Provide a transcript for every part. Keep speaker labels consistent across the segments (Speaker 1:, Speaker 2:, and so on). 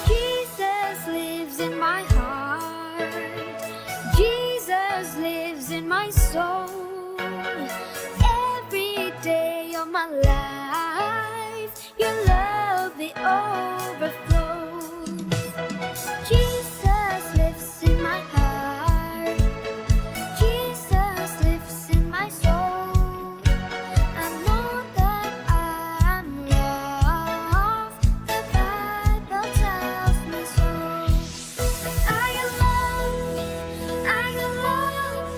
Speaker 1: Jesus lives in my heart. Jesus lives in my soul. Every day of my life, your love it overflows. Jesus lives in my heart. Jesus lives in my soul. I know that I'm loved. The Bible tells me so. I got love. I got love.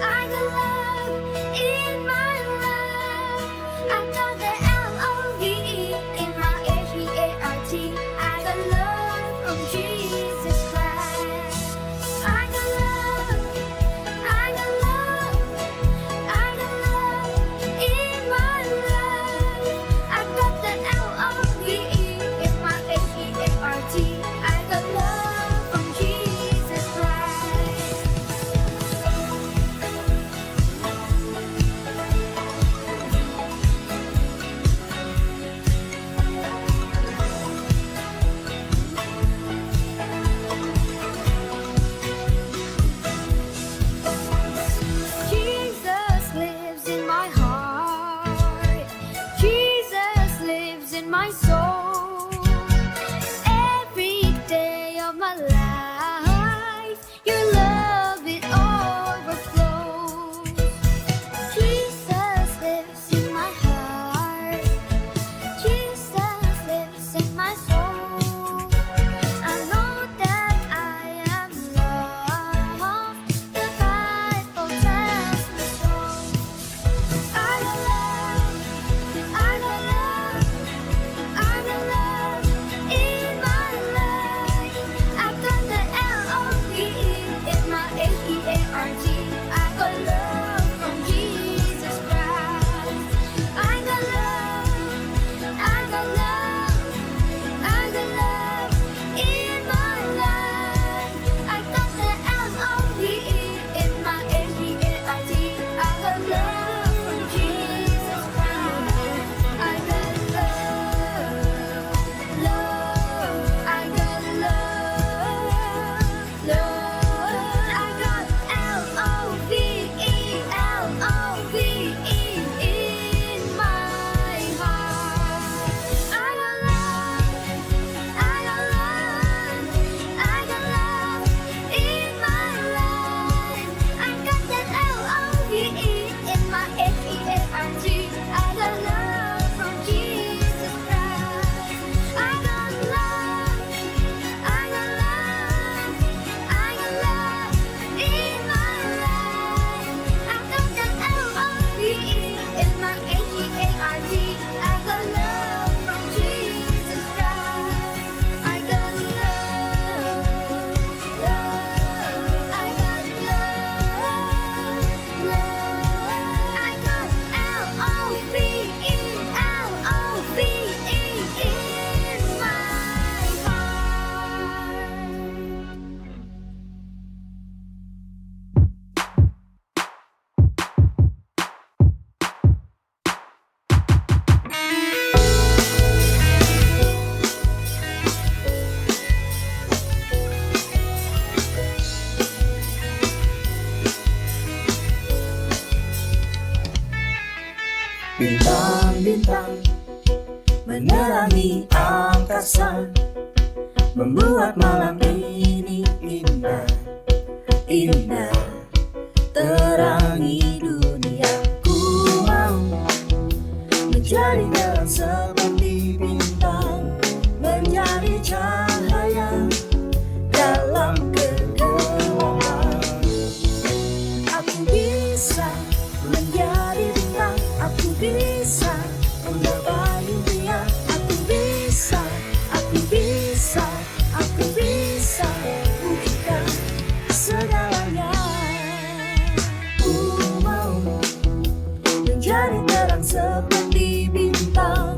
Speaker 1: I got love in my life. I got the L-O-V-E in my H-E-A-R-T. I got love from Jesus Christ. I got love. I got love. I got love in my life. I got the L-O-V-E in my H-E-A-R-T. I got love from Jesus Christ. Jesus lives in my heart. Jesus lives in my soul. Every day of my life, your love it overflows. Jesus lives in my heart. Jesus lives in my soul. I know that I am loved. The Bible tells me so. I got love. I got love. I got love in my life. I got the L-O-V-E in my H-E-A-R-T. I got love from Jesus Christ. I got love. I got love. I got love in my life. I got the L-O-V-E in my H-E-A-R-T. I got love from Jesus Christ. I got love, love. I got love, love. I got L-O-V-E, L-O-V-E in my heart. I got love. I got love. I got love in my life. I got that L-O-V-E in my H-E-A-R-T. I got love from Jesus Christ. I got love. I got love. I got love in my life. I got that L-O-V-E in my H-E-A-R-T. I got love from Jesus Christ. I got love, love. I got love, love. I got L-O-V-E, L-O-V-E in my heart.
Speaker 2: Bintang-bintang menerangi angkasa, membuat malam ini indah, indah. Terangi dunia, ku mau menjadi terang seperti bintang, menjadi cahaya dalam kegelapan. Aku bisa menjadi bintang, aku bisa menggapai impian, aku bisa, aku bisa, aku bisa wujudkan segalanya. Ku mau menjadi terang seperti bintang,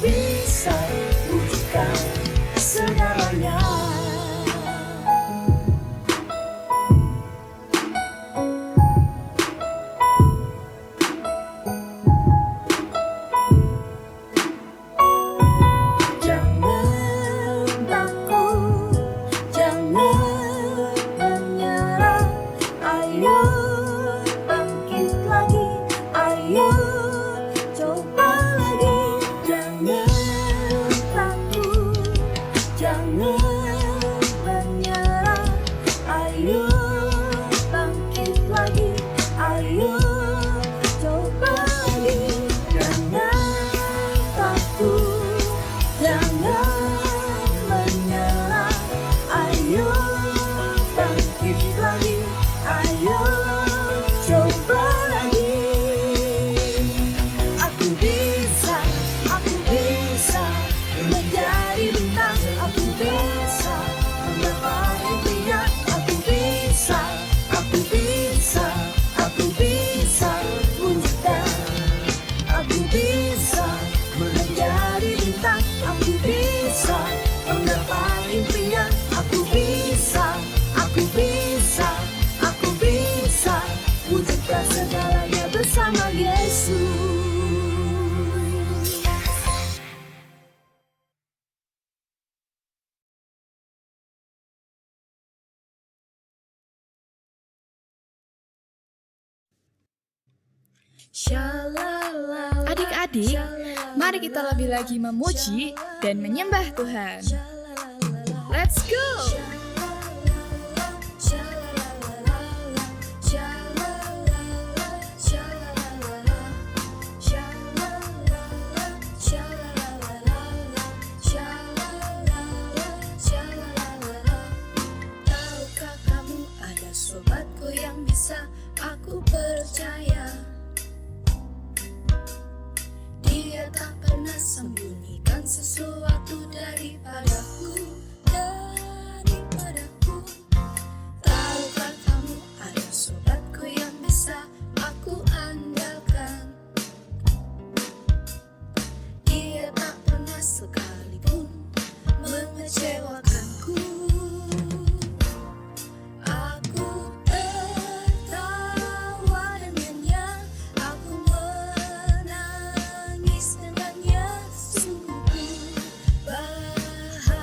Speaker 2: bisa wujudkan segalanya. Jangan takut, jangan menyerah. Ayo bangkit lagi, ayo coba lagi. Jangan takut, jangan menyerah. Ayo bangkit lagi, ayo coba lagi. Jangan takut, jangan menyerah. Ayo bangkit lagi, ayo coba lagi. Aku bisa menjadi bintang. Aku bisa menggapai impian. Aku bisa wujudkan. Aku bisa menjadi bintang. Aku bisa menggapai impian. Aku bisa wujudkan segalanya bersama Yesus.
Speaker 3: Adik-adik, mari kita lebih lagi memuji dan menyembah Tuhan. Let's go!
Speaker 1: Tahukah kamu ada sobatku yang bisa aku percaya? Dia tak pernah sembunyikan sesuatu daripadaku. Tahukah kamu ada sobatku yang bisa aku andalkan? Dia tak pernah sekalipun mengecewakanku. Aku tertawa dengannya, aku menangis dengannya. Sungguh ku bahagia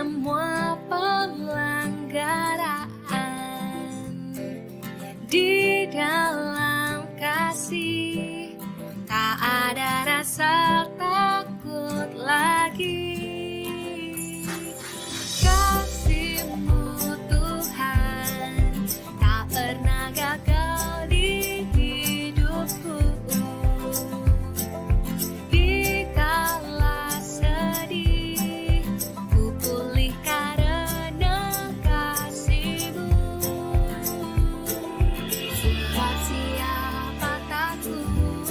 Speaker 1: semua pelanggaran. Di dalam kasih tak ada rasa takut lagi. Kasih-Mu Tuhan tak pernah gagal di hidupku. Di kala sedih ku pulih karena kasih-Mu. Sebab siapa takut,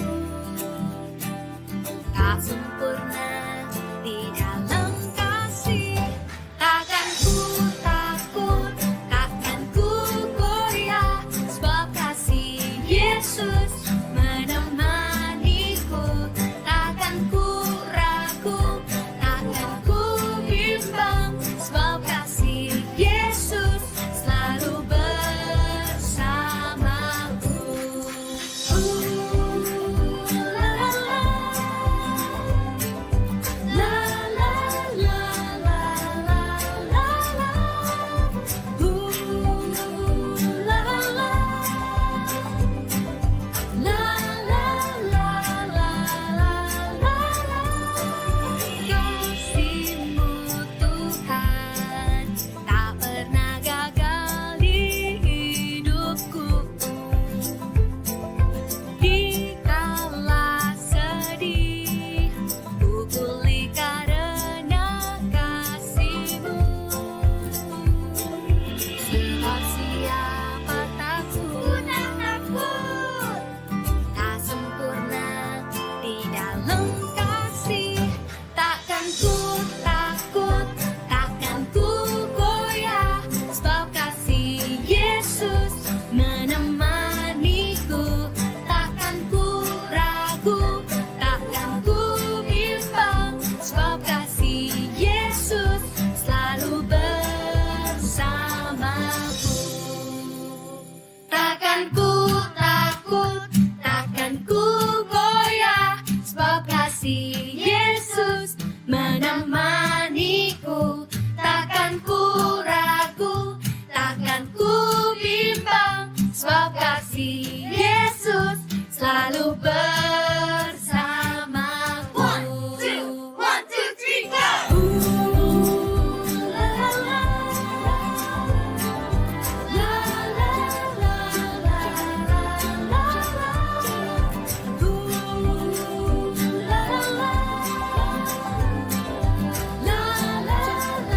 Speaker 1: tak sempurna di dalam kasih. Takkan ku takut, takkan ku goyah, sebab kasih Yesus menemaniku. Takkan ku ragu, takkan ku bimbang, sebab kasih Yesus selalu bersamaku. La la la, la la la la la la la. La la la, la la la la la la. Kasih-Mu Tuhan tak pernah gagal di hidupku. Di kala sedih ku pulih karena kasih-Mu. Sebab siapa takut, tak sempurna di dalam kasih. Takkan ku takut, takkan ku goyah, sebab kasih Yesus menemaniku. Takkan ku ragu, takkan ku bimbang, sebab kasih Yesus selalu bersamaku. Takkan ku takut, takkan ku goyah, sebab kasih Yesus menemaniku. Takkan ku ragu, takkan ku bimbang, sebab kasih Yesus selalu bersamaku. One, two, three, go! La la la, la la la la la la la. La la la, la la la la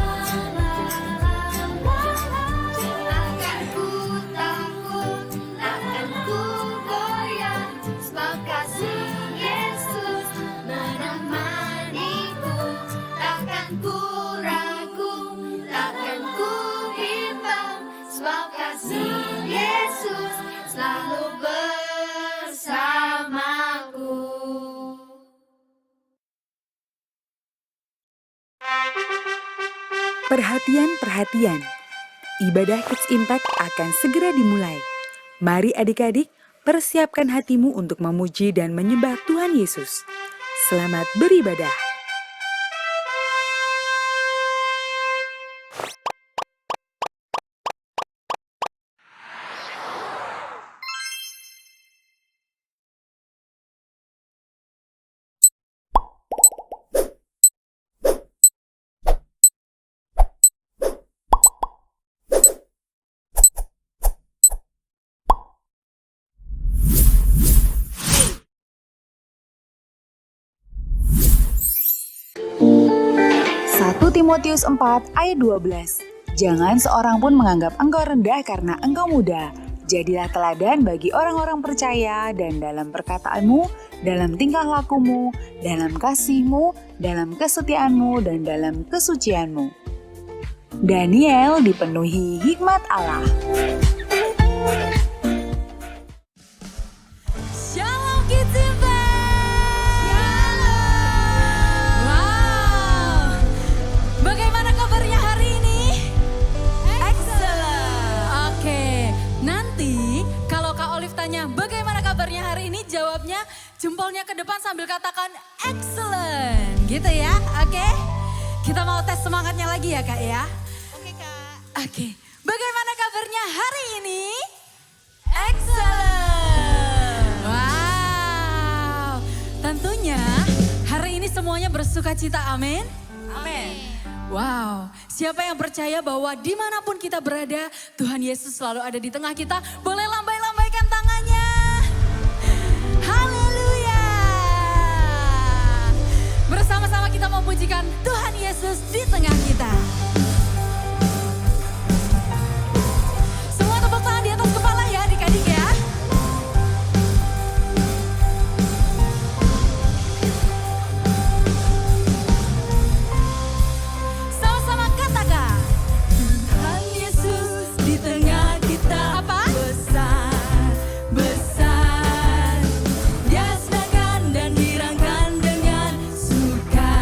Speaker 1: la la. Takkan ku takut, takkan ku goyah, sebab kasih Yesus menemaniku. Takkan ku ragu, takkan ku bimbang, sebab kasih Yesus selalu bersamaku.
Speaker 4: Perhatian, ibadah Kids Impact akan segera dimulai. Mari adik-adik, persiapkan hatimu untuk memuji dan menyembah Tuhan Yesus. Selamat beribadah. Timotius 4 ayat 12. Jangan seorang pun menganggap engkau rendah karena engkau muda. Jadilah teladan bagi orang-orang percaya dan dalam perkataanmu, dalam tingkah lakumu, dalam kasihmu, dalam kesetiaanmu, dan dalam kesucianmu. Daniel dipenuhi hikmat Allah.
Speaker 3: Shalom Kids Impact. Wow. Bagaimana kabarnya hari ini? Excellent. Oke, nanti kalau Kak Olive tanya bagaimana kabarnya hari ini, jawabnya jempolnya ke depan sambil katakan excellent. Gitu ya, oke?
Speaker 5: Kita mau tes semangatnya lagi ya Kak ya.
Speaker 2: Oke Kak.
Speaker 5: Oke, bagaimana kabarnya hari ini? Excellent. Wow, tentunya hari ini semuanya bersuka cita, amin? Amin. Wow, siapa yang percaya bahwa dimanapun kita berada, Tuhan Yesus selalu ada di tengah kita, boleh lambai-lambaikan tangannya. Haleluya. Bersama-sama kita memujikan Tuhan Yesus di tengah kita. Semua tepuk tangan di atas kepala ya adik-adik ya. Sama-sama katakan. Tuhan Yesus di tengah kita. Apa? Besar, besar. Dia sedangkan dan dirangkan dengan sukacita.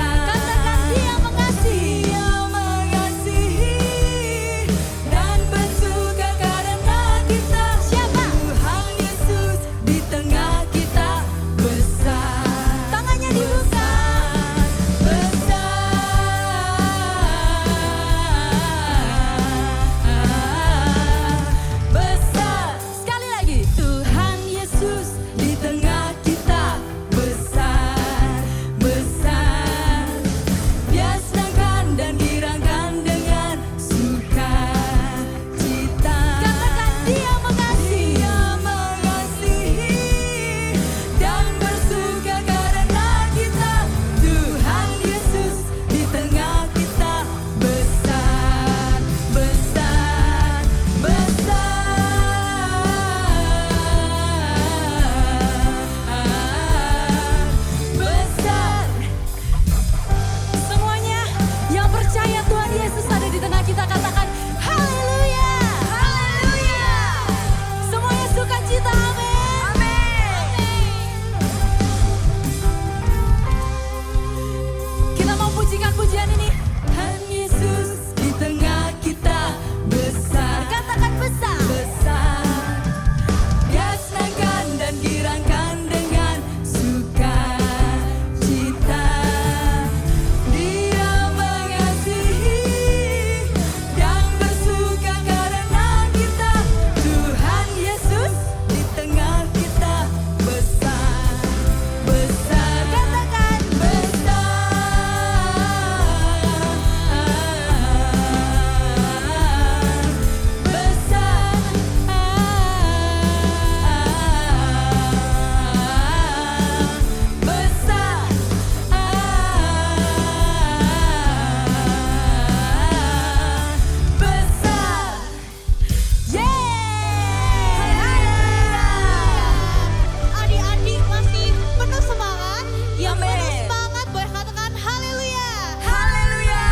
Speaker 5: Katakan Dia mengasihi. Dia mengasihi dan bersuka karena kita. Siapa? Tuhan Yesus di tengah kita. Besar. Tangannya dibuka. Besar. Sekali lagi. Tuhan Yesus di tengah kita. Besar, besar. Dia sedangkan dan dirangkan dengan sukacita. Katakan Dia mengasihi. Dia mengasihi dan bersuka karena kita. Tuhan Yesus di tengah kita. Besar, besar, besar. Semuanya yang percaya Tuhan Yesus ada di tengah kita katakan haleluya. Haleluya. Semuanya sukacita, amin. Amin. Kita mau pujikan pujian ini. Tuhan Yesus di tengah kita. Besar. Katakan besar. Besar. Dia senangkan dan dirangkan dengan sukacita. Dia mengasihi dan bersuka karena kita. Tuhan Yesus di tengah kita. Besar, besar. Katakan besar. Besar. Besar.
Speaker 2: Adik-adik masih penuh semangat? Yang
Speaker 5: Amin.
Speaker 2: penuh semangat boleh katakan haleluya.
Speaker 5: Haleluya.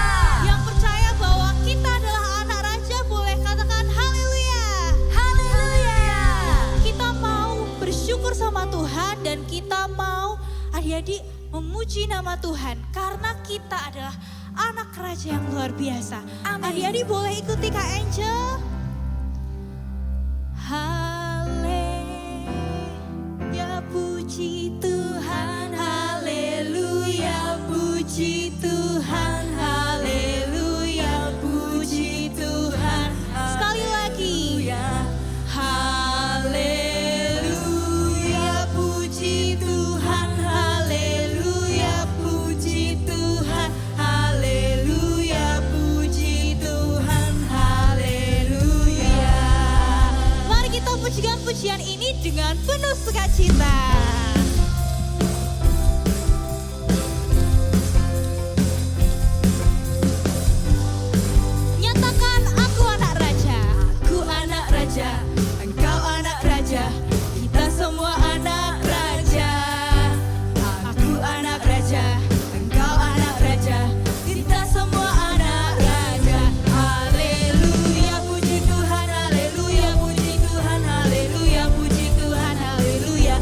Speaker 2: Yang percaya bahwa kita adalah anak raja boleh katakan haleluya.
Speaker 5: Haleluya.
Speaker 2: Kita mau bersyukur sama Tuhan dan kita mau adik-adik memuji nama Tuhan karena kita adalah anak raja yang luar biasa.
Speaker 5: Amin.
Speaker 2: Adik-adik boleh ikuti Kak Angel. Haleluya, puji Tuhan, haleluya, puji Tuhan, haleluya, puji Tuhan. Sekali lagi. Haleluya, puji Tuhan, haleluya, puji Tuhan, haleluya, puji Tuhan, haleluya. Mari kita pujikan pujian ini dengan penuh sukacita. Nyatakan aku anak raja.
Speaker 5: Aku anak raja, engkau anak raja, kita semua anak raja. Aku anak raja, engkau anak raja, kita semua anak raja. Haleluya, puji Tuhan, haleluya, puji Tuhan, haleluya, puji Tuhan, haleluya.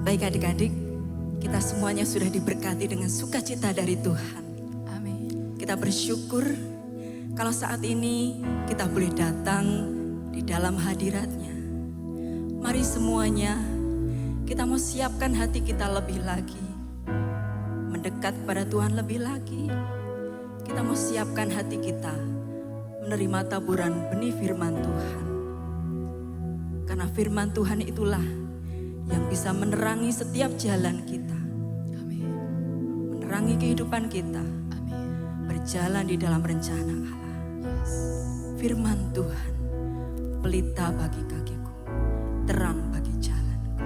Speaker 5: Baik adik-adik, kita semuanya sudah diberkati dengan sukacita dari Tuhan.
Speaker 3: Amin.
Speaker 5: Kita bersyukur kalau saat ini kita boleh datang di dalam hadirat-Nya. Mari semuanya, kita mau siapkan hati kita lebih lagi. Mendekat kepada Tuhan lebih lagi. Kita mau siapkan hati kita menerima taburan benih firman Tuhan. Karena firman Tuhan itulah yang bisa menerangi setiap jalan kita.
Speaker 3: Amin.
Speaker 5: Menerangi kehidupan kita.
Speaker 3: Amin.
Speaker 5: Berjalan di dalam rencana Allah.
Speaker 3: Yes.
Speaker 5: Firman Tuhan, pelita bagi kakiku, terang bagi jalanku.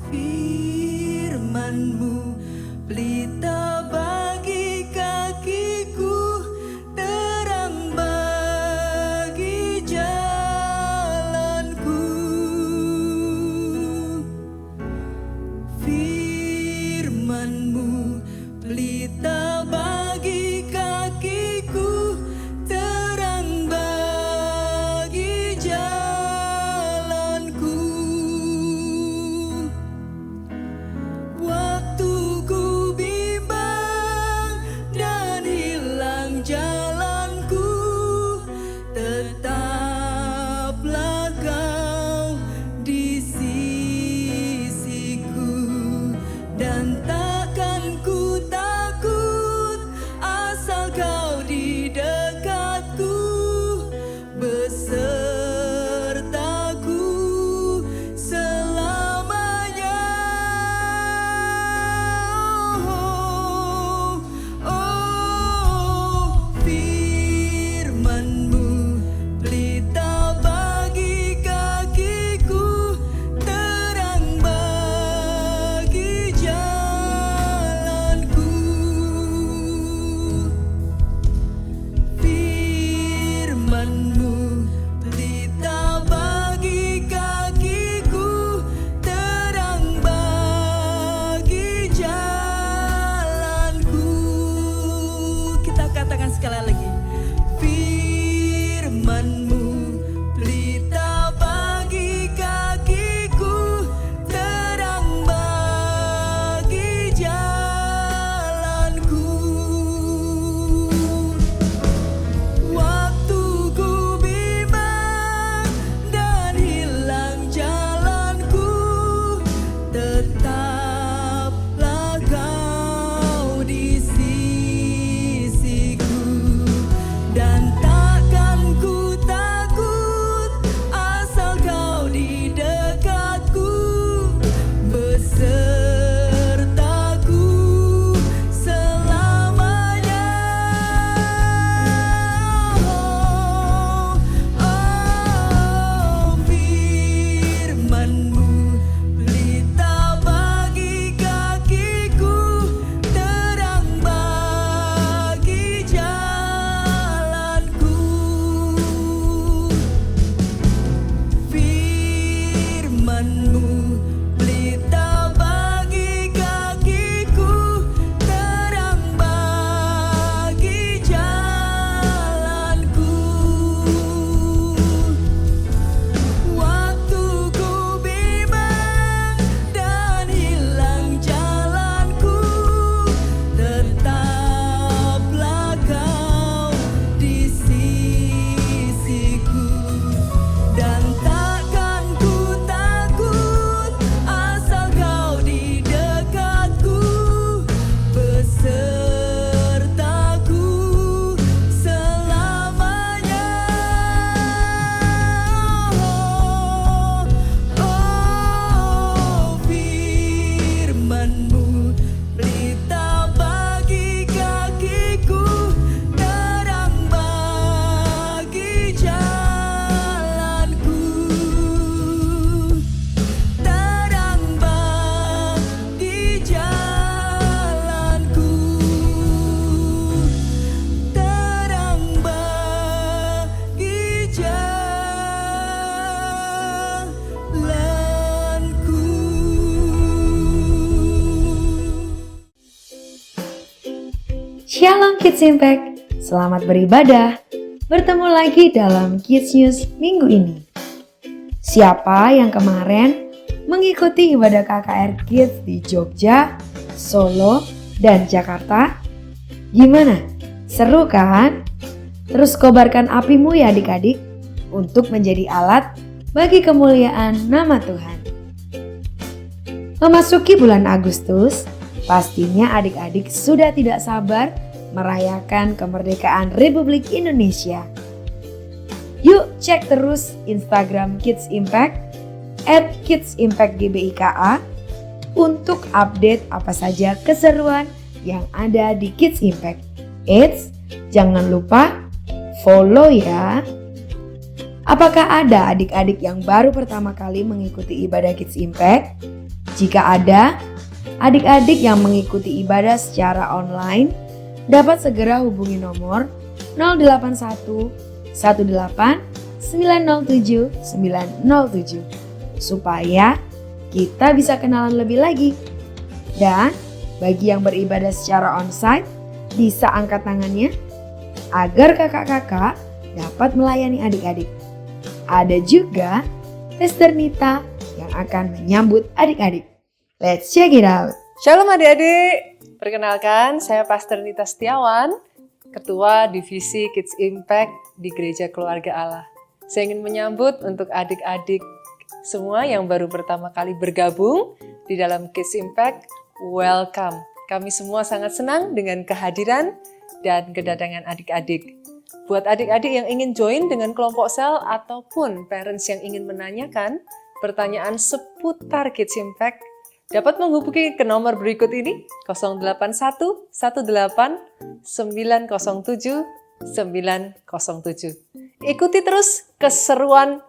Speaker 5: Firman-Mu pelita bagi kakiku, terang bagi jalanku. Firman-Mu pelita bagi kakiku, terang bagi jalanku. Waktu ku bimbang dan hilang jalanku, tetaplah Kau di sisiku, dan takkan ku takut
Speaker 6: Shalom Kids Impact, selamat beribadah. Bertemu lagi dalam Kids News minggu ini. Siapa yang kemarin mengikuti ibadah KKR Kids di Jogja, Solo, dan Jakarta? Gimana? Seru kan? Terus kobarkan apimu ya adik-adik untuk menjadi alat bagi kemuliaan nama Tuhan. Memasuki bulan Agustus, pastinya adik-adik sudah tidak sabar merayakan kemerdekaan Republik Indonesia. Yuk cek terus Instagram Kids Impact @KidsImpactGBIKA untuk update apa saja keseruan yang ada di Kids Impact. Eits, jangan lupa follow ya. Apakah ada adik-adik yang baru pertama kali mengikuti ibadah Kids Impact? Jika ada, adik-adik yang mengikuti ibadah secara online dapat segera hubungi nomor 081 18 907 907 supaya kita bisa kenalan lebih lagi. Dan bagi yang beribadah secara onsite, bisa angkat tangannya agar kakak-kakak dapat melayani adik-adik. Ada juga Pastor Nita yang akan menyambut adik-adik. Let's check it out.
Speaker 7: Shalom adik-adik, perkenalkan saya Pastor Nita Setiawan, Ketua Divisi Kids Impact di Gereja Keluarga Allah. Saya ingin menyambut untuk adik-adik semua yang baru pertama kali bergabung di dalam Kids Impact, welcome. Kami semua sangat senang dengan kehadiran dan kedatangan adik-adik. Buat adik-adik yang ingin join dengan kelompok sel ataupun parents yang ingin menanyakan pertanyaan seputar Kids Impact, dapat menghubungi ke nomor berikut ini 081 18 907 907. Ikuti terus keseruan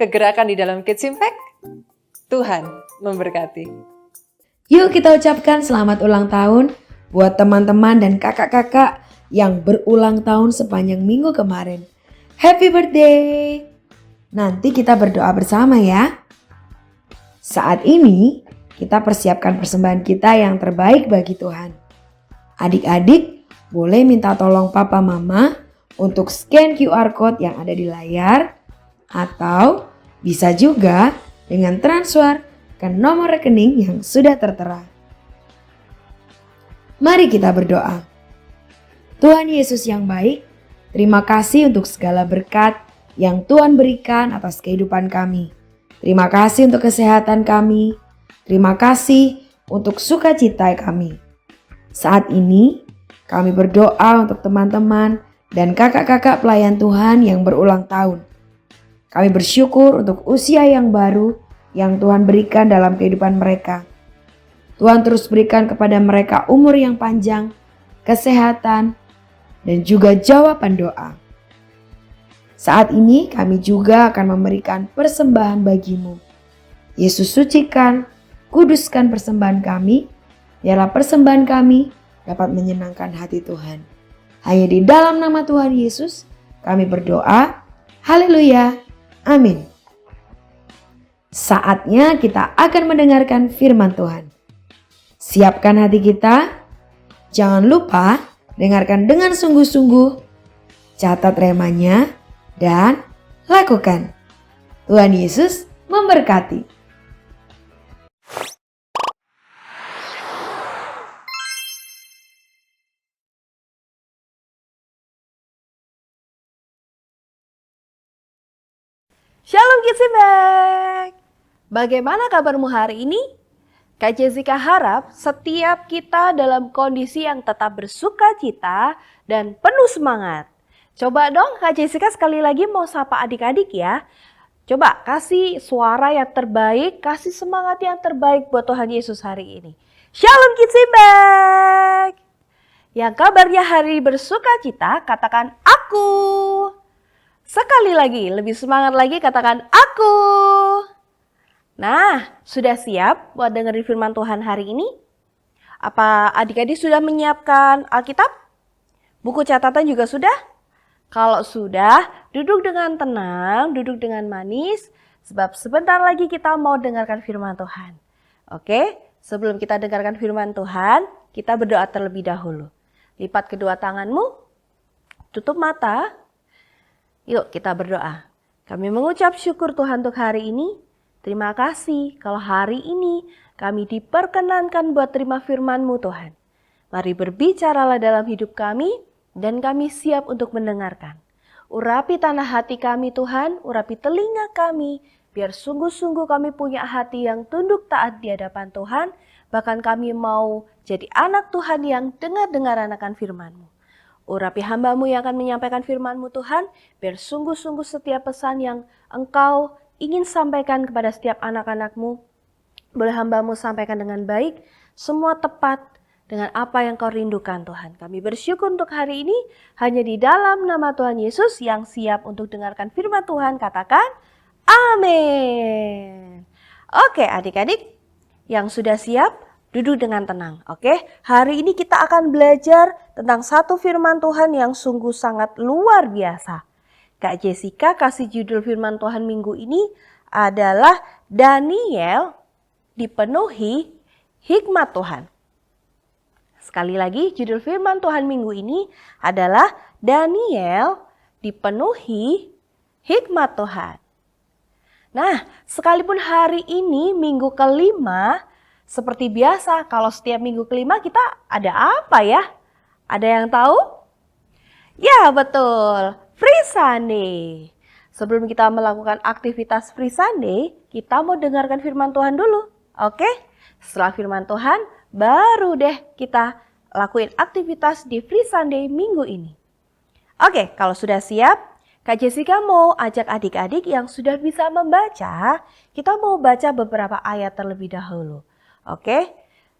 Speaker 7: kegerakan di dalam Kids Impact. Tuhan memberkati.
Speaker 6: Yuk kita ucapkan selamat ulang tahun buat teman-teman dan kakak-kakak yang berulang tahun sepanjang minggu kemarin. Happy birthday! Nanti kita berdoa bersama ya. Saat ini kita persiapkan persembahan kita yang terbaik bagi Tuhan. Adik-adik boleh minta tolong papa mama untuk scan QR code yang ada di layar, atau bisa juga dengan transfer ke nomor rekening yang sudah tertera. Mari kita berdoa. Tuhan Yesus yang baik, terima kasih untuk segala berkat yang Tuhan berikan atas kehidupan kami. Terima kasih untuk kesehatan kami. Terima kasih untuk sukacita kami. Saat ini kami berdoa untuk teman-teman dan kakak-kakak pelayan Tuhan yang berulang tahun. Kami bersyukur untuk usia yang baru yang Tuhan berikan dalam kehidupan mereka. Tuhan terus berikan kepada mereka umur yang panjang, kesehatan, dan juga jawaban doa. Saat ini kami juga akan memberikan persembahan bagimu. Yesus sucikan, kuduskan persembahan kami, biarlah persembahan kami dapat menyenangkan hati Tuhan. Hanya di dalam nama Tuhan Yesus kami berdoa. Haleluya. Amin. Saatnya kita akan mendengarkan firman Tuhan. Siapkan hati kita. Jangan lupa dengarkan dengan sungguh-sungguh. Catat remanya dan lakukan. Tuhan Yesus memberkati.
Speaker 8: Shalom Kids Impact! Bagaimana kabarmu hari ini? Kak Jessica harap setiap kita dalam kondisi yang tetap bersuka cita dan penuh semangat. Coba dong Kak Jessica sekali lagi mau sapa adik-adik ya. Coba kasih suara yang terbaik, kasih semangat yang terbaik buat Tuhan Yesus hari ini. Shalom Kids Impact! Yang kabarnya hari bersuka cita, katakan aku. Sekali lagi, lebih semangat lagi katakan aku. Nah, sudah siap buat dengerin firman Tuhan hari ini? Apa adik-adik sudah menyiapkan Alkitab? Buku catatan juga sudah? Kalau sudah, duduk dengan tenang, duduk dengan manis, sebab sebentar lagi kita mau dengarkan firman Tuhan. Oke, sebelum kita dengarkan firman Tuhan, kita berdoa terlebih dahulu. Lipat kedua tanganmu, tutup mata. Yuk kita berdoa. Kami mengucap syukur Tuhan untuk hari ini. Terima kasih kalau hari ini kami diperkenankan buat terima firman-Mu Tuhan. Mari berbicaralah dalam hidup kami dan kami siap untuk mendengarkan. Urapi tanah hati kami Tuhan, urapi telinga kami, biar sungguh-sungguh kami punya hati yang tunduk taat di hadapan Tuhan. Bahkan kami mau jadi anak Tuhan yang dengar-dengaran akan firman-Mu. Urapi hamba-Mu yang akan menyampaikan firman-Mu Tuhan, biar sungguh-sungguh setiap pesan yang Engkau ingin sampaikan kepada setiap anak-anak-Mu, boleh hamba-Mu sampaikan dengan baik, semua tepat dengan apa yang Kau rindukan Tuhan. Kami bersyukur untuk hari ini, hanya di dalam nama Tuhan Yesus yang siap untuk dengarkan firman Tuhan, katakan amin. Oke adik-adik yang sudah siap, duduk dengan tenang. Oke, hari ini kita akan belajar tentang satu firman Tuhan yang sungguh sangat luar biasa. Kak Jessica kasih judul firman Tuhan minggu ini adalah Daniel dipenuhi hikmat Tuhan. Sekali lagi, judul firman Tuhan minggu ini adalah Daniel dipenuhi hikmat Tuhan. Nah, sekalipun hari ini minggu kelima, seperti biasa, kalau setiap minggu kelima kita ada apa ya? Ada yang tahu? Ya, betul. Free Sunday. Sebelum kita melakukan aktivitas Free Sunday, kita mau dengarkan firman Tuhan dulu. Oke? Setelah firman Tuhan, baru deh kita lakuin aktivitas di Free Sunday minggu ini. Oke, kalau sudah siap, Kak Jessica mau ajak adik-adik yang sudah bisa membaca, kita mau baca beberapa ayat terlebih dahulu. Oke,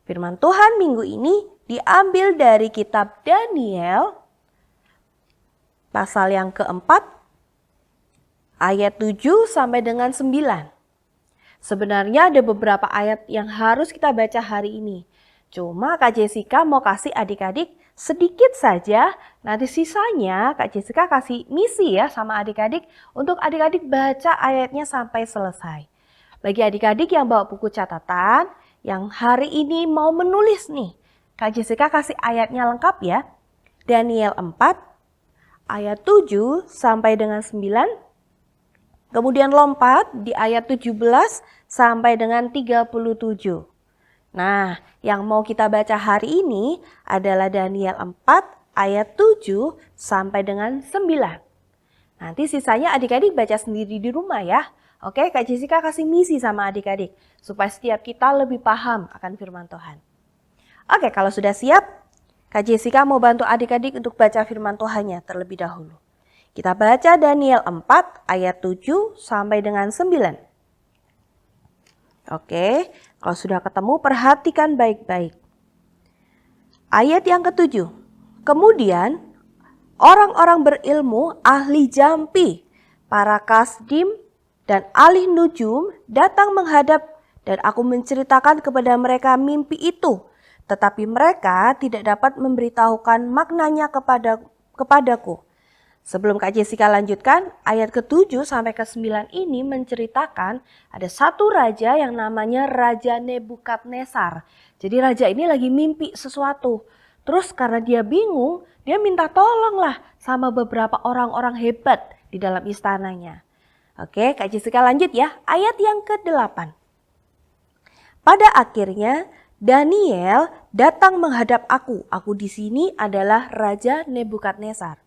Speaker 8: firman Tuhan minggu ini diambil dari kitab Daniel, pasal yang keempat, ayat 7 sampai dengan 9. Sebenarnya ada beberapa ayat yang harus kita baca hari ini. Cuma Kak Jessica mau kasih adik-adik sedikit saja, nanti sisanya Kak Jessica kasih misi ya sama adik-adik untuk adik-adik baca ayatnya sampai selesai. Bagi adik-adik yang bawa buku catatan, yang hari ini mau menulis nih, Kak Jessica kasih ayatnya lengkap ya. Daniel 4, ayat 7 sampai dengan 9. Kemudian lompat di ayat 17 sampai dengan 37. Nah, yang mau kita baca hari ini adalah Daniel 4 ayat 7 sampai dengan 9. Nanti sisanya adik-adik baca sendiri di rumah ya. Oke, Kak Jessica kasih misi sama adik-adik supaya setiap kita lebih paham akan firman Tuhan. Oke, kalau sudah siap, Kak Jessica mau bantu adik-adik untuk baca firman Tuhannya terlebih dahulu. Kita baca Daniel 4 ayat 7 sampai dengan 9. Oke, kalau sudah ketemu perhatikan baik-baik. Ayat yang ke-7. Kemudian orang-orang berilmu, ahli jampi, para kasdim dan ahli nujum datang menghadap dan aku menceritakan kepada mereka mimpi itu. Tetapi mereka tidak dapat memberitahukan maknanya kepadaku. Sebelum Kak Jessica lanjutkan, ayat ke-7 sampai ke-9 ini menceritakan ada satu raja yang namanya Raja Nebukadnezar. Jadi raja ini lagi mimpi sesuatu. Terus karena dia bingung, dia minta tolong lah sama beberapa orang-orang hebat di dalam istananya. Oke, Kak Jessica lanjut ya, ayat yang ke-8. Pada akhirnya Daniel datang menghadap aku. Aku di sini adalah Raja Nebukadnezar.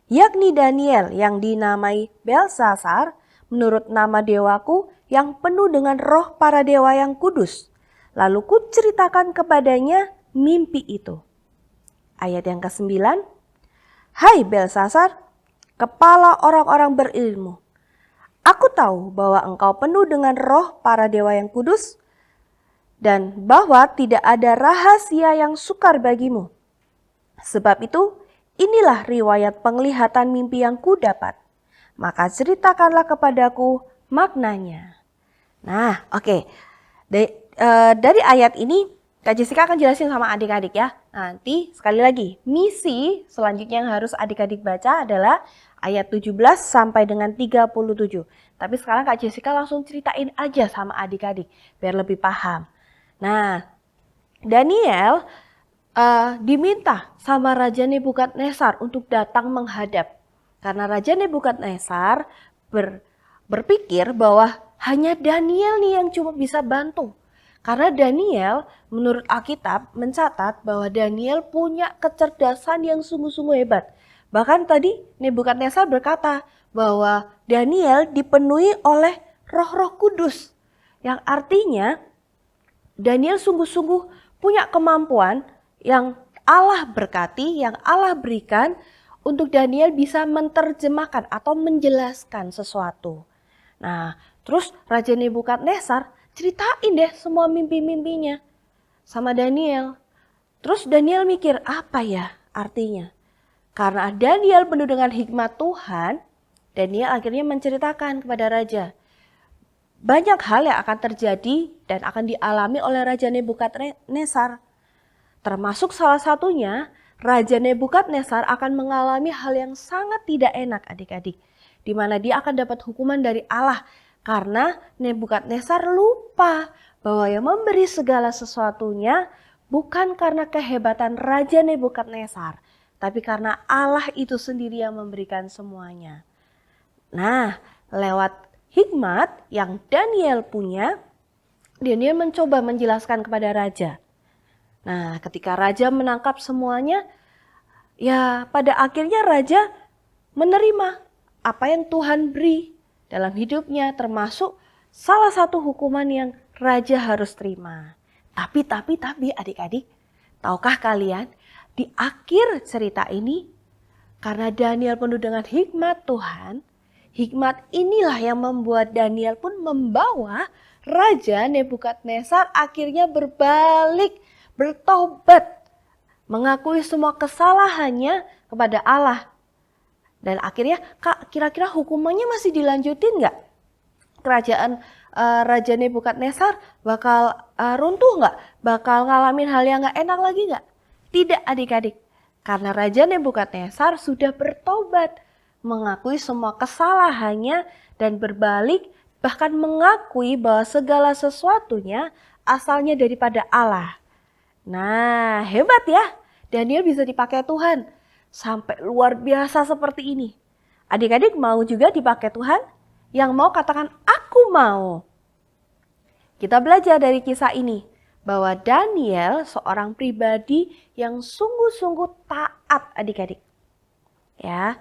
Speaker 8: Yakni Daniel yang dinamai Belsasar menurut nama dewaku yang penuh dengan roh para dewa yang kudus. Lalu ku ceritakan kepadanya mimpi itu. Ayat yang ke-9. Hai Belsasar, kepala orang-orang berilmu. Aku tahu bahwa engkau penuh dengan roh para dewa yang kudus dan bahwa tidak ada rahasia yang sukar bagimu. Sebab itu, inilah riwayat penglihatan mimpi yang ku dapat. Maka ceritakanlah kepadaku maknanya. Nah, oke. Dari ayat ini, Kak Jessica akan jelasin sama adik-adik ya. Nanti sekali lagi, misi selanjutnya yang harus adik-adik baca adalah ayat 17 sampai dengan 37. Tapi sekarang Kak Jessica langsung ceritain aja sama adik-adik biar lebih paham. Nah, Daniel diminta sama Raja Nebukadnezar untuk datang menghadap. Karena Raja Nebukadnezar berpikir bahwa hanya Daniel nih yang cuma bisa bantu. Karena Daniel menurut Alkitab mencatat bahwa Daniel punya kecerdasan yang sungguh-sungguh hebat. Bahkan tadi Nebukadnezar berkata bahwa Daniel dipenuhi oleh Roh-Roh Kudus. Yang artinya Daniel sungguh-sungguh punya kemampuan yang Allah berkati, yang Allah berikan untuk Daniel bisa menerjemahkan atau menjelaskan sesuatu. Nah, terus Raja Nebukadnezar ceritain deh semua mimpi-mimpinya sama Daniel. Terus Daniel mikir, apa ya artinya? Karena Daniel penuh dengan hikmat Tuhan, Daniel akhirnya menceritakan kepada raja. Banyak hal yang akan terjadi dan akan dialami oleh Raja Nebukadnezar. Termasuk salah satunya, Raja Nebukadnezar akan mengalami hal yang sangat tidak enak adik-adik. Di mana dia akan dapat hukuman dari Allah. Karena Nebukadnezar lupa bahwa yang memberi segala sesuatunya bukan karena kehebatan Raja Nebukadnezar. Tapi karena Allah itu sendiri yang memberikan semuanya. Nah, lewat hikmat yang Daniel punya, Daniel mencoba menjelaskan kepada raja. Nah, ketika raja menangkap semuanya, ya pada akhirnya raja menerima apa yang Tuhan beri dalam hidupnya, termasuk salah satu hukuman yang raja harus terima. Tapi adik-adik, tahukah kalian di akhir cerita ini, karena Daniel penuh dengan hikmat Tuhan, hikmat inilah yang membuat Daniel pun membawa Raja Nebukadnezar akhirnya berbalik, bertobat, mengakui semua kesalahannya kepada Allah. Dan akhirnya, Kak, kira-kira hukumannya masih dilanjutin nggak? Kerajaan Raja Nebukadnezar bakal runtuh nggak? Bakal ngalamin hal yang nggak enak lagi nggak? Tidak adik-adik, karena Raja Nebukadnezar sudah bertobat, mengakui semua kesalahannya dan berbalik, bahkan mengakui bahwa segala sesuatunya asalnya daripada Allah. Nah, hebat ya, Daniel bisa dipakai Tuhan sampai luar biasa seperti ini. Adik-adik mau juga dipakai Tuhan? Yang mau katakan aku mau. Kita belajar dari kisah ini bahwa Daniel seorang pribadi yang sungguh-sungguh taat adik-adik. Ya.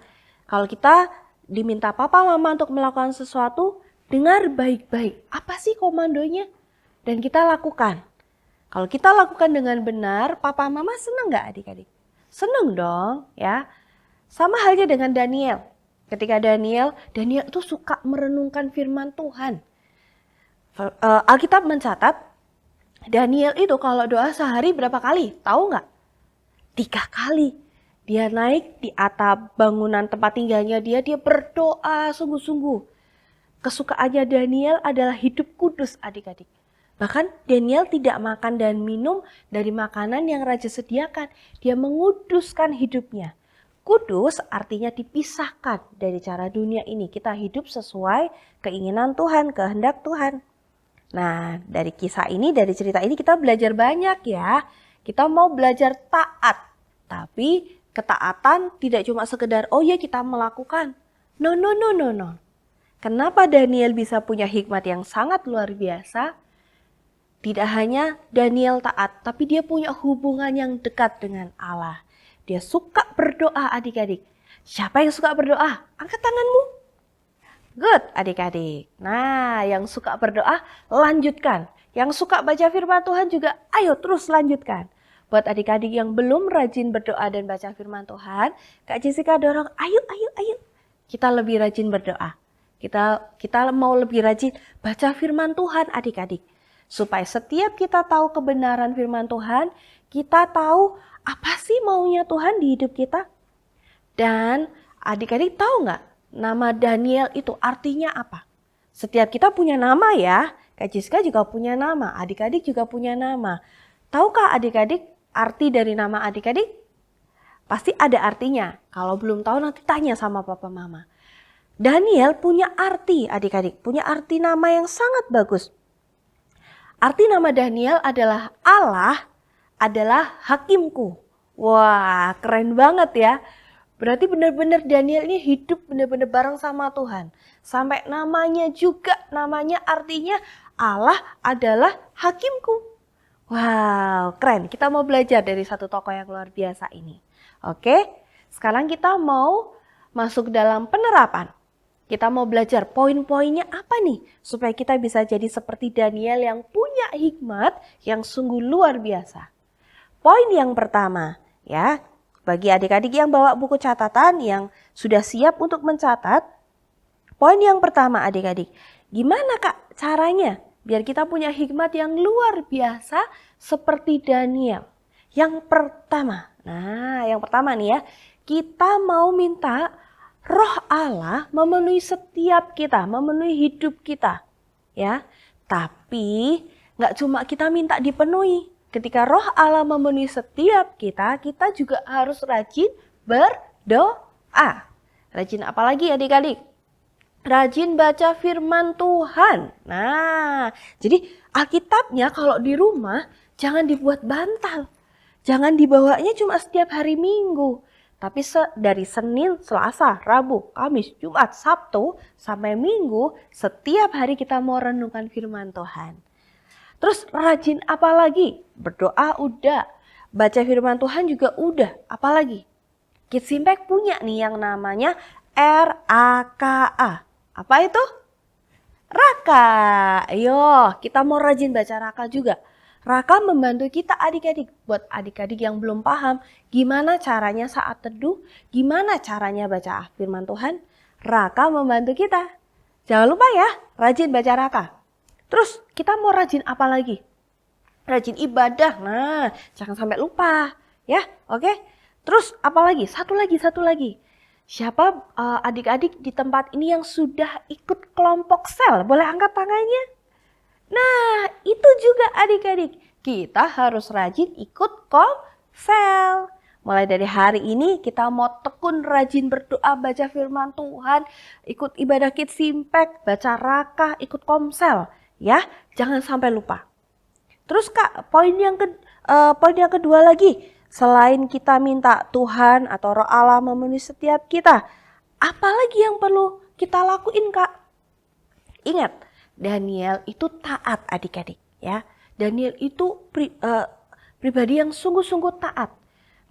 Speaker 8: Kalau kita diminta papa mama untuk melakukan sesuatu, dengar baik-baik. Apa sih komandonya? Dan kita lakukan. Kalau kita lakukan dengan benar, papa mama senang gak adik-adik? Senang dong ya. Sama halnya dengan Daniel. Ketika Daniel itu suka merenungkan firman Tuhan. Alkitab mencatat, Daniel itu kalau doa sehari berapa kali? Tahu gak? 3 kali. Dia naik di atap bangunan tempat tinggalnya dia berdoa sungguh-sungguh. Kesukaannya Daniel adalah hidup kudus adik-adik. Bahkan Daniel tidak makan dan minum dari makanan yang raja sediakan. Dia menguduskan hidupnya. Kudus artinya dipisahkan dari cara dunia ini. Kita hidup sesuai keinginan Tuhan, kehendak Tuhan. Nah, dari kisah ini, dari cerita ini kita belajar banyak ya. Kita mau belajar taat. Tapi ketaatan tidak cuma sekedar oh ya kita melakukan. No. Kenapa Daniel bisa punya hikmat yang sangat luar biasa? Tidak hanya Daniel taat, tapi dia punya hubungan yang dekat dengan Allah. Dia suka berdoa adik-adik. Siapa yang suka berdoa? Angkat tanganmu. Good adik-adik. Nah, yang suka berdoa lanjutkan. Yang suka baca firman Tuhan juga ayo terus lanjutkan. Buat adik-adik yang belum rajin berdoa dan baca firman Tuhan, Kak Jessica dorong, ayo. Kita lebih rajin berdoa. Kita mau lebih rajin baca firman Tuhan adik-adik. Supaya setiap kita tahu kebenaran firman Tuhan, kita tahu apa sih maunya Tuhan di hidup kita. Dan adik-adik tahu nggak nama Daniel itu artinya apa? Setiap kita punya nama ya. Kak Jessica juga punya nama, adik-adik juga punya nama. Tahukah adik-adik arti dari nama adik-adik? Pasti ada artinya. Kalau belum tahu nanti tanya sama papa mama. Daniel punya arti adik-adik. Punya arti nama yang sangat bagus. Arti nama Daniel adalah Allah adalah hakimku. Wah, keren banget ya. Berarti benar-benar Daniel ini hidup benar-benar bareng sama Tuhan. Sampai namanya juga, namanya artinya Allah adalah hakimku. Wow, keren. Kita mau belajar dari satu tokoh yang luar biasa ini. Oke, sekarang kita mau masuk dalam penerapan. Kita mau belajar poin-poinnya apa nih supaya kita bisa jadi seperti Daniel yang punya hikmat yang sungguh luar biasa. Poin yang pertama ya, bagi adik-adik yang bawa buku catatan yang sudah siap untuk mencatat. Poin yang pertama adik-adik, gimana Kak caranya biar kita punya hikmat yang luar biasa seperti Daniel? Yang pertama nih ya, kita mau minta Roh Allah memenuhi setiap kita, memenuhi hidup kita, ya. Tapi nggak cuma kita minta dipenuhi. Ketika Roh Allah memenuhi setiap kita, kita juga harus rajin berdoa. Rajin apa lagi adik-adik? Rajin baca firman Tuhan. Nah, jadi Alkitabnya kalau di rumah jangan dibuat bantal. Jangan dibawanya cuma setiap hari Minggu. Tapi dari Senin, Selasa, Rabu, Kamis, Jumat, Sabtu, sampai Minggu, setiap hari kita mau renungkan firman Tuhan. Terus rajin apa lagi? Berdoa udah, baca firman Tuhan juga udah, apa lagi? Kids Impact punya nih yang namanya RAKA. Apa itu? Raka. Ayo, kita mau rajin baca Raka juga. Raka membantu kita adik-adik, buat adik-adik yang belum paham gimana caranya saat teduh, gimana caranya baca firman Tuhan, Raka membantu kita. Jangan lupa ya, rajin baca Raka. Terus kita mau rajin apa lagi? Rajin ibadah, nah jangan sampai lupa ya, oke? Terus apa lagi? Satu lagi. Siapa adik-adik di tempat ini yang sudah ikut kelompok sel? Boleh angkat tangannya? Nah, itu juga adik-adik. Kita harus rajin ikut komsel. Mulai dari hari ini kita mau tekun rajin berdoa, baca firman Tuhan, ikut ibadah Kids Impact, baca Raka, ikut komsel. Ya, jangan sampai lupa. Terus Kak, poin yang kedua lagi. Selain kita minta Tuhan atau Roh Allah memenuhi setiap kita, apa lagi yang perlu kita lakuin Kak? Ingat, Daniel itu taat adik-adik ya. Daniel itu pribadi yang sungguh-sungguh taat.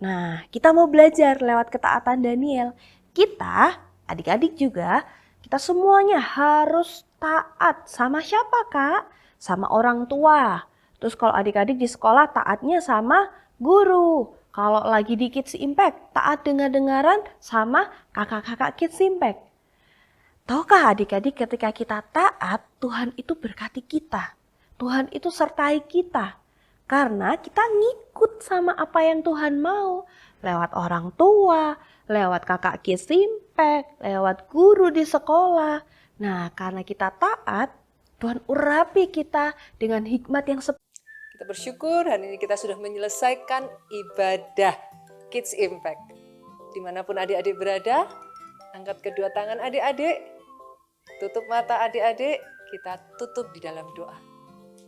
Speaker 8: Nah, kita mau belajar lewat ketaatan Daniel. Kita, adik-adik juga, kita semuanya harus taat. Sama siapa Kak? Sama orang tua. Terus kalau adik-adik di sekolah taatnya sama guru. Kalau lagi di Kids Impact, taat dengar-dengaran sama kakak-kakak Kids Impact. Tahukah adik-adik ketika kita taat, Tuhan itu berkati kita. Tuhan itu sertai kita. Karena kita ngikut sama apa yang Tuhan mau. Lewat orang tua, lewat kakak Kids Impact, lewat guru di sekolah. Nah, karena kita taat, Tuhan urapi kita dengan hikmat yang
Speaker 7: Kita bersyukur hari ini kita sudah menyelesaikan ibadah Kids Impact. Dimanapun adik-adik berada, angkat kedua tangan adik-adik. Tutup mata adik-adik, kita tutup di dalam doa.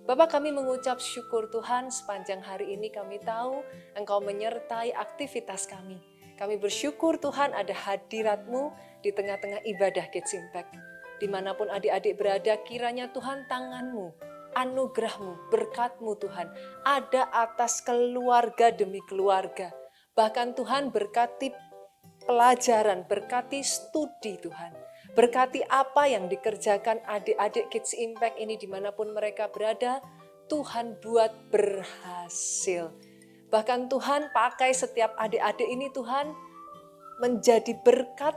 Speaker 7: Bapa, kami mengucap syukur Tuhan sepanjang hari ini kami tahu Engkau menyertai aktivitas kami. Kami bersyukur Tuhan ada hadirat-Mu di tengah-tengah ibadah Kids Impact. Dimanapun adik-adik berada, kiranya Tuhan tangan-Mu, anugerah-Mu, berkat-Mu Tuhan ada atas keluarga demi keluarga. Bahkan Tuhan berkati pelajaran, berkati studi Tuhan. Berkati apa yang dikerjakan adik-adik Kids Impact ini dimanapun mereka berada, Tuhan buat berhasil. Bahkan Tuhan pakai setiap adik-adik ini Tuhan menjadi berkat,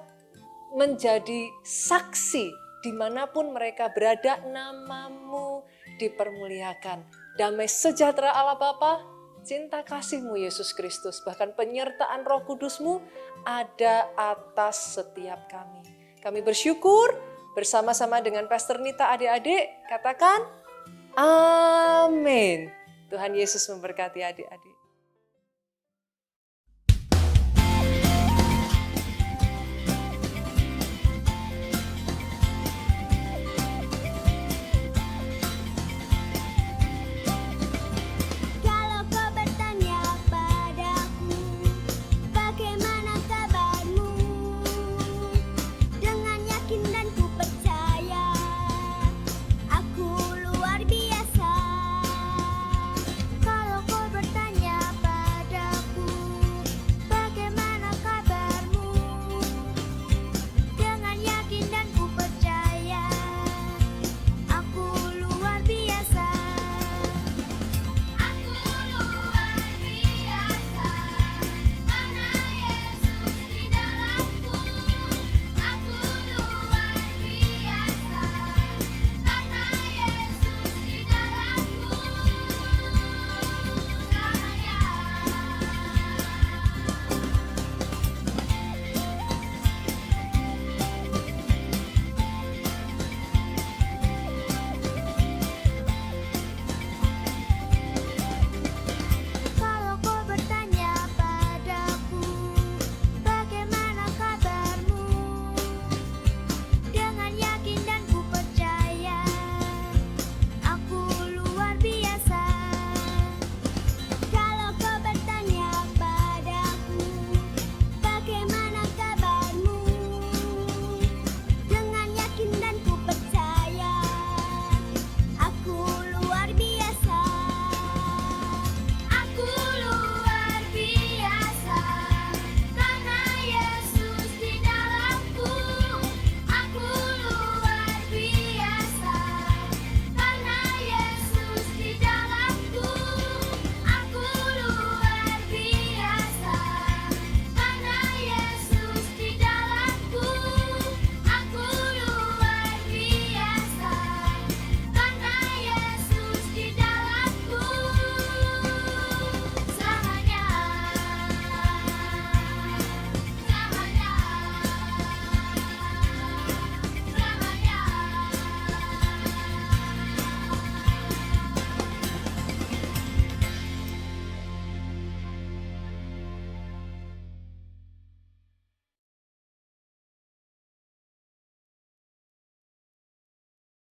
Speaker 7: menjadi saksi dimanapun mereka berada, nama-Mu dipermuliakan. Damai sejahtera Allah Bapa, cinta kasih-Mu Yesus Kristus, bahkan penyertaan Roh Kudus-Mu ada atas setiap kami. Kami bersyukur bersama-sama dengan Pastor Nita adik-adik, katakan amin. Tuhan Yesus memberkati adik-adik.